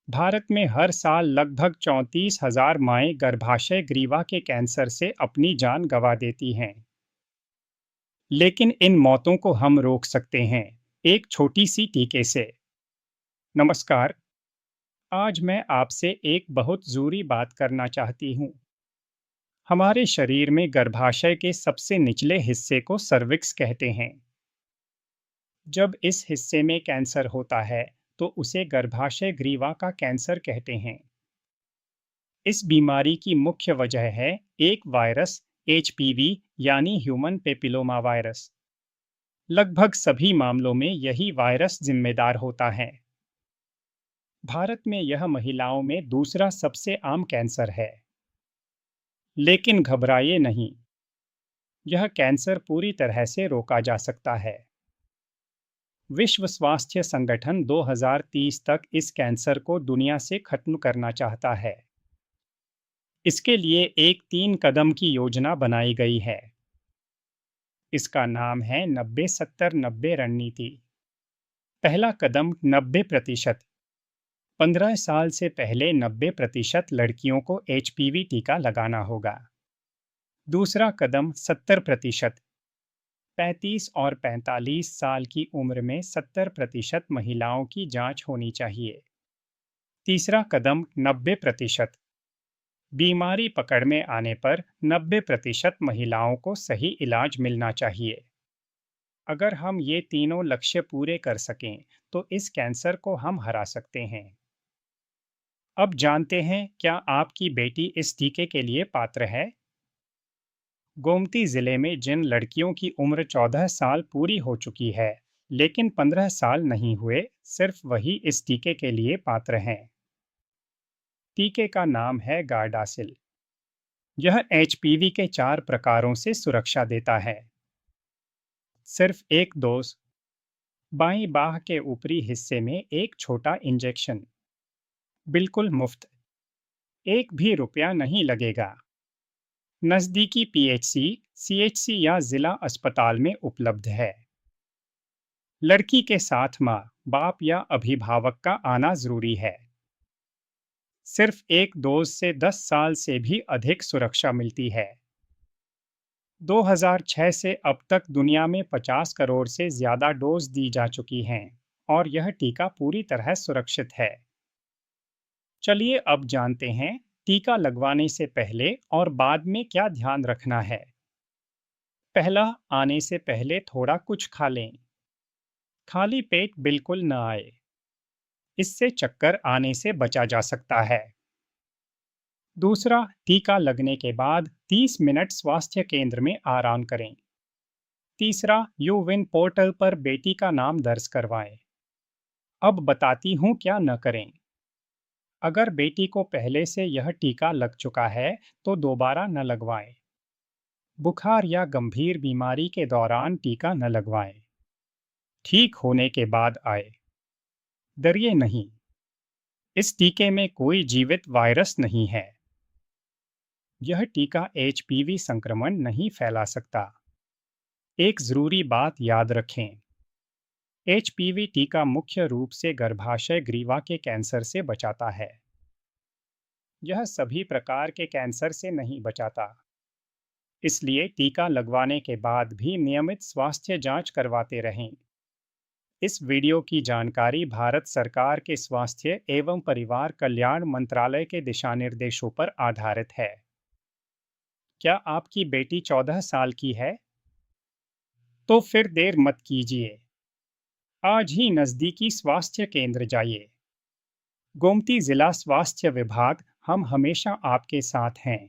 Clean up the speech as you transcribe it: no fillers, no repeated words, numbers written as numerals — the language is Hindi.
भारत में हर साल लगभग 34,000 माएं गर्भाशय ग्रीवा के कैंसर से अपनी जान गंवा देती हैं। लेकिन इन मौतों को हम रोक सकते हैं, एक छोटी सी टीके से। नमस्कार। आज मैं आपसे एक बहुत ज़रूरी बात करना चाहती हूँ। हमारे शरीर में गर्भाशय के सबसे निचले हिस्से को सर्विक्स कहते हैं। जब इस हिस्से में कैंसर होता है तो उसे गर्भाशय ग्रीवा का कैंसर कहते हैं। इस बीमारी की मुख्य वजह है एक वायरस, एचपीवी यानी ह्यूमन पेपिलोमा वायरस। लगभग सभी मामलों में यही वायरस जिम्मेदार होता है। भारत में यह महिलाओं में दूसरा सबसे आम कैंसर है। लेकिन घबराइए नहीं, यह कैंसर पूरी तरह से रोका जा सकता है। विश्व स्वास्थ्य संगठन 2030 तक इस कैंसर को दुनिया से खत्म करना चाहता है। इसके लिए एक 3 कदम की योजना बनाई गई है। इसका नाम है 90-70-90 रणनीति। पहला कदम 90%। 15 साल से पहले 90% लड़कियों को एचपीवी टीका लगाना होगा। दूसरा कदम 70%। 35 और 45 साल की उम्र में 70% महिलाओं की जांच होनी चाहिए। तीसरा कदम 90%। बीमारी पकड़ में आने पर 90% महिलाओं को सही इलाज मिलना चाहिए। अगर हम ये तीनों लक्ष्य पूरे कर सकें तो इस कैंसर को हम हरा सकते हैं। अब जानते हैं क्या आपकी बेटी इस टीके के लिए पात्र है। गोमती जिले में जिन लड़कियों की उम्र 14 साल पूरी हो चुकी है लेकिन 15 साल नहीं हुए, सिर्फ वही इस टीके के लिए पात्र हैं। टीके का नाम है गार्डासिल। यह एचपीवी के 4 प्रकारों से सुरक्षा देता है। सिर्फ एक डोज, बाईं बाह के ऊपरी हिस्से में एक छोटा इंजेक्शन, बिल्कुल मुफ्त, एक भी रुपया नहीं लगेगा। नज़दीकी पीएचसी, सीएचसी या जिला अस्पताल में उपलब्ध है। लड़की के साथ माँ, बाप या अभिभावक का आना जरूरी है। सिर्फ एक डोज से 10 साल से भी अधिक सुरक्षा मिलती है। 2006 से अब तक दुनिया में 50 करोड़ से ज्यादा डोज दी जा चुकी हैं और यह टीका पूरी तरह सुरक्षित है। चलिए अब जानते हैं टीका लगवाने से पहले और बाद में क्या ध्यान रखना है। पहला, आने से पहले थोड़ा कुछ खा लें। खाली पेट बिल्कुल न आए, इससे चक्कर आने से बचा जा सकता है। दूसरा, टीका लगने के बाद 30 मिनट स्वास्थ्य केंद्र में आराम करें। तीसरा, यूविन पोर्टल पर बेटी का नाम दर्ज करवाएं। अब बताती हूँ क्या न करें। अगर बेटी को पहले से यह टीका लग चुका है तो दोबारा न लगवाएं। बुखार या गंभीर बीमारी के दौरान टीका न लगवाएं। ठीक होने के बाद आए। डरिए नहीं, इस टीके में कोई जीवित वायरस नहीं है। यह टीका एचपीवी संक्रमण नहीं फैला सकता। एक जरूरी बात याद रखें, एचपीवी टीका मुख्य रूप से गर्भाशय ग्रीवा के कैंसर से बचाता है। यह सभी प्रकार के कैंसर से नहीं बचाता। इसलिए टीका लगवाने के बाद भी नियमित स्वास्थ्य जांच करवाते रहें। इस वीडियो की जानकारी भारत सरकार के स्वास्थ्य एवं परिवार कल्याण मंत्रालय के दिशा निर्देशों पर आधारित है। क्या आपकी बेटी 14 साल की है? तो फिर देर मत कीजिए। आज ही नज़दीकी स्वास्थ्य केंद्र जाइए। गोमती जिला स्वास्थ्य विभाग, हम हमेशा आपके साथ हैं।